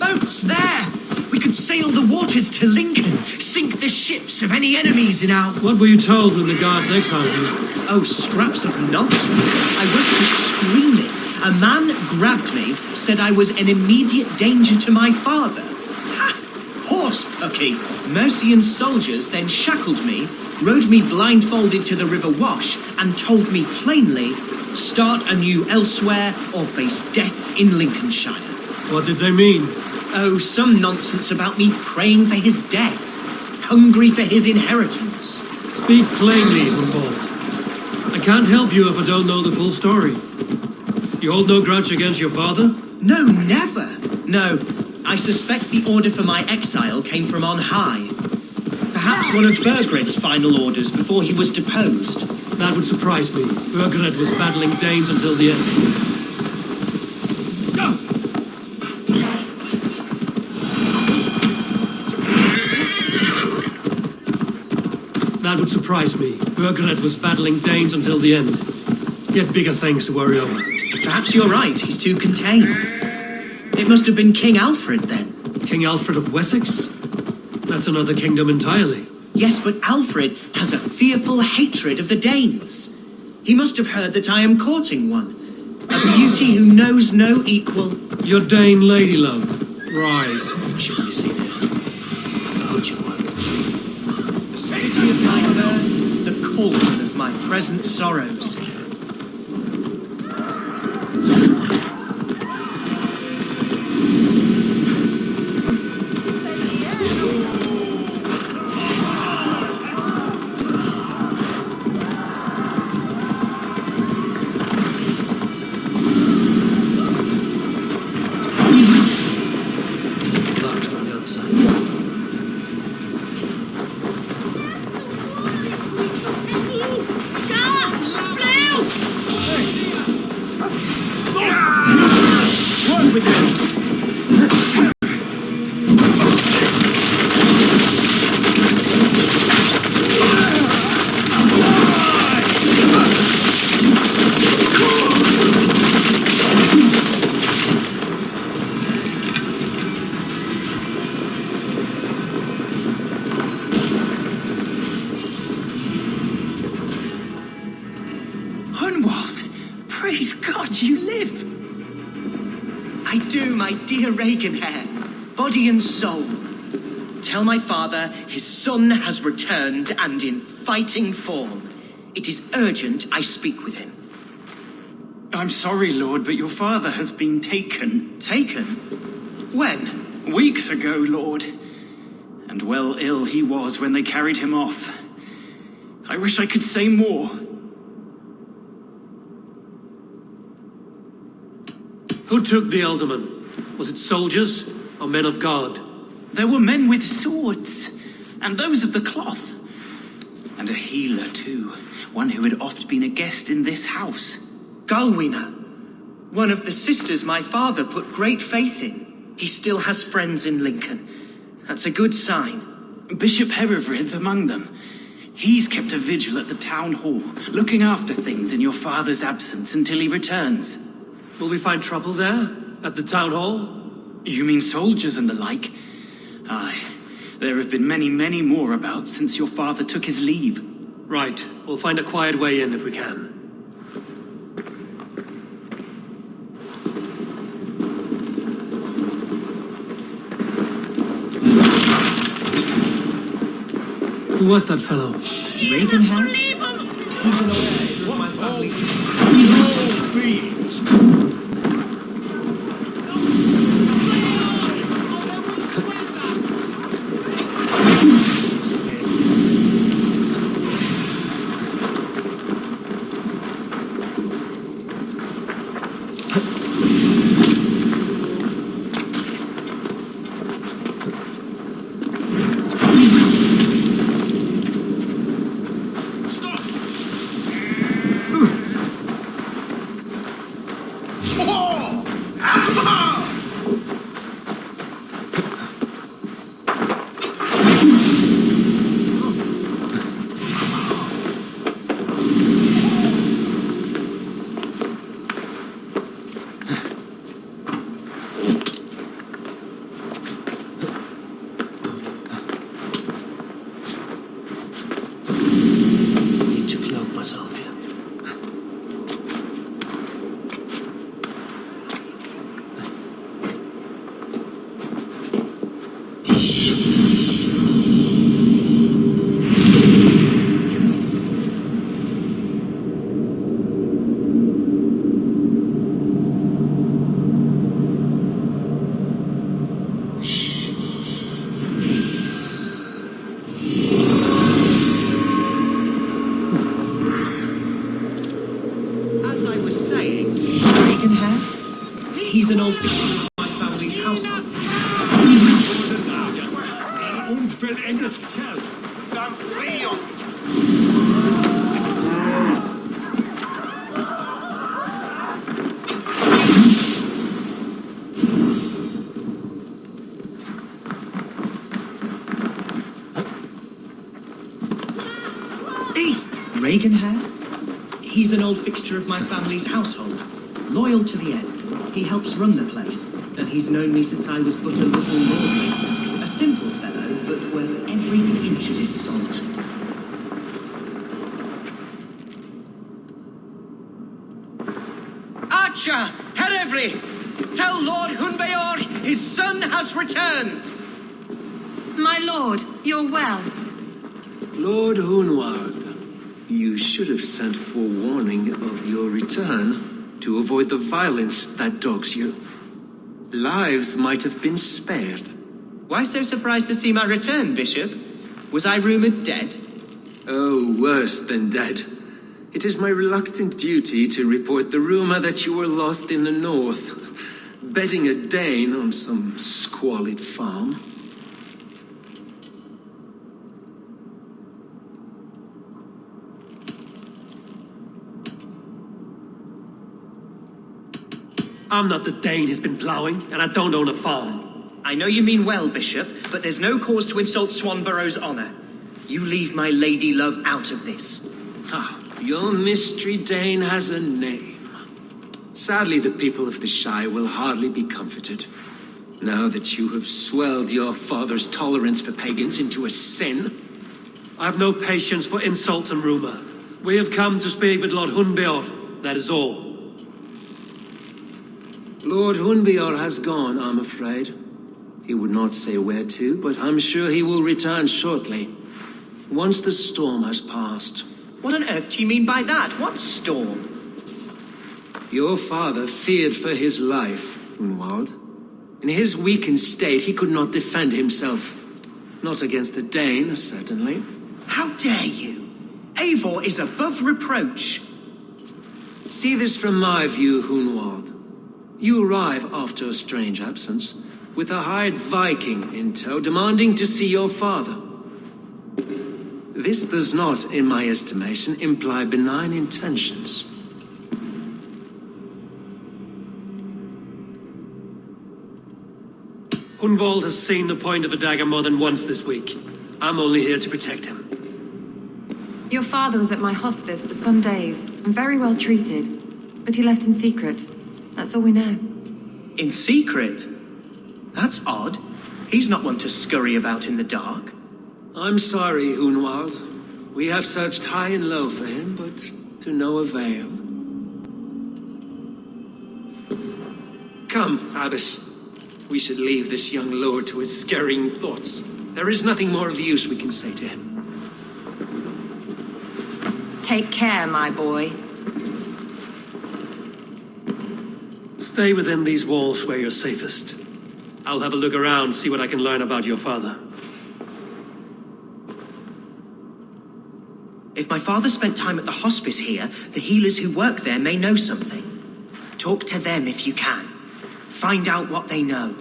boats there! We could sail the waters to Lincoln, sink the ships of any enemies in our... What were you told when the guards exiled you? Oh, scraps of nonsense. I woke to screaming. A man grabbed me, said I was an immediate danger to my father. Ha! Horse pucky. Mercian soldiers then shackled me, rode me blindfolded to the River Wash, and told me plainly, start anew elsewhere or face death in Lincolnshire. What did they mean? Oh, some nonsense about me praying for his death, hungry for his inheritance. Speak plainly, Humboldt. I can't help you if I don't know the full story. You hold no grudge against your father? No, never. No, I suspect the order for my exile came from on high. Perhaps one of Burgred's final orders before he was deposed. That would surprise me. Burgred was battling Danes until the end. That would surprise me. Burgred was battling Danes until the end. Yet bigger things to worry over. Perhaps you're right, he's too contained. It must have been King Alfred then. King Alfred of Wessex? That's another kingdom entirely. Yes, but Alfred has a fearful hatred of the Danes. He must have heard that I am courting one. A beauty who knows no equal. Your Dane lady love. Right. Should you see there? Would you work? The city of my birth, the cauldron of my present sorrows. Praise God you live! I do, my dear Reaganhair, body and soul. Tell my father his son has returned and in fighting form. It is urgent I speak with him. I'm sorry, Lord, but your father has been taken. Taken? When? Weeks ago, Lord. And well ill he was when they carried him off. I wish I could say more. Who took the alderman? Was it soldiers or men of God? There were men with swords, and those of the cloth. And a healer, too. One who had oft been a guest in this house. Galwina, one of the sisters my father put great faith in. He still has friends in Lincoln. That's a good sign. Bishop Herefrith among them. He's kept a vigil at the town hall, looking after things in your father's absence until he returns. Will we find trouble there? At the town hall? You mean soldiers and the like? Aye, there have been many, many more about since your father took his leave. Right, we'll find a quiet way in if we can. Who was that fellow? Reaganhair? He's an old of my family. He's an old fixture of my family's household. Unvollendet Kerl! Dann flee uns! Reagan hair? He's an old fixture of my family's household. Loyal to the end. He helps run the place, and he's known me since I was but a little lordling. A simple fellow, but worth every inch of his salt. Archer! Herevri! Tell Lord Hunbeor his son has returned! My lord, you're well. Lord Hunwald, you should have sent forewarning of your return to avoid the violence that dogs you. Lives might have been spared. Why so surprised to see my return, Bishop? Was I rumoured dead? Oh, worse than dead. It is my reluctant duty to report the rumor that you were lost in the north, bedding a Dane on some squalid farm. I'm not the Dane he's been ploughing, and I don't own a farm. I know you mean well, Bishop, but there's no cause to insult Swanborough's honour. You leave my lady love out of this. Ah, your mystery Dane has a name. Sadly, the people of the Shire will hardly be comforted. Now that you have swelled your father's tolerance for pagans into a sin. I have no patience for insult and rumour. We have come to speak with Lord Hunbeor, that is all. Lord Hunbeor has gone, I'm afraid. He would not say where to, but I'm sure he will return shortly, once the storm has passed. What on earth do you mean by that? What storm? Your father feared for his life, Hunwald. In his weakened state, he could not defend himself. Not against a Dane, certainly. How dare you? Eivor is above reproach. See this from my view, Hunwald. You arrive after a strange absence, with a hired Viking in tow, demanding to see your father. This does not, in my estimation, imply benign intentions. Hunwald has seen the point of a dagger more than once this week. I'm only here to protect him. Your father was at my hospice for some days and very well treated, but he left in secret. That's all we know. In secret? That's odd. He's not one to scurry about in the dark. I'm sorry, Hunwald. We have searched high and low for him, but to no avail. Come, Abbess. We should leave this young lord to his scurrying thoughts. There is nothing more of use we can say to him. Take care, my boy. Stay within these walls where you're safest. I'll have a look around, see what I can learn about your father. If my father spent time at the hospice here, the healers who work there may know something. Talk to them if you can. Find out what they know.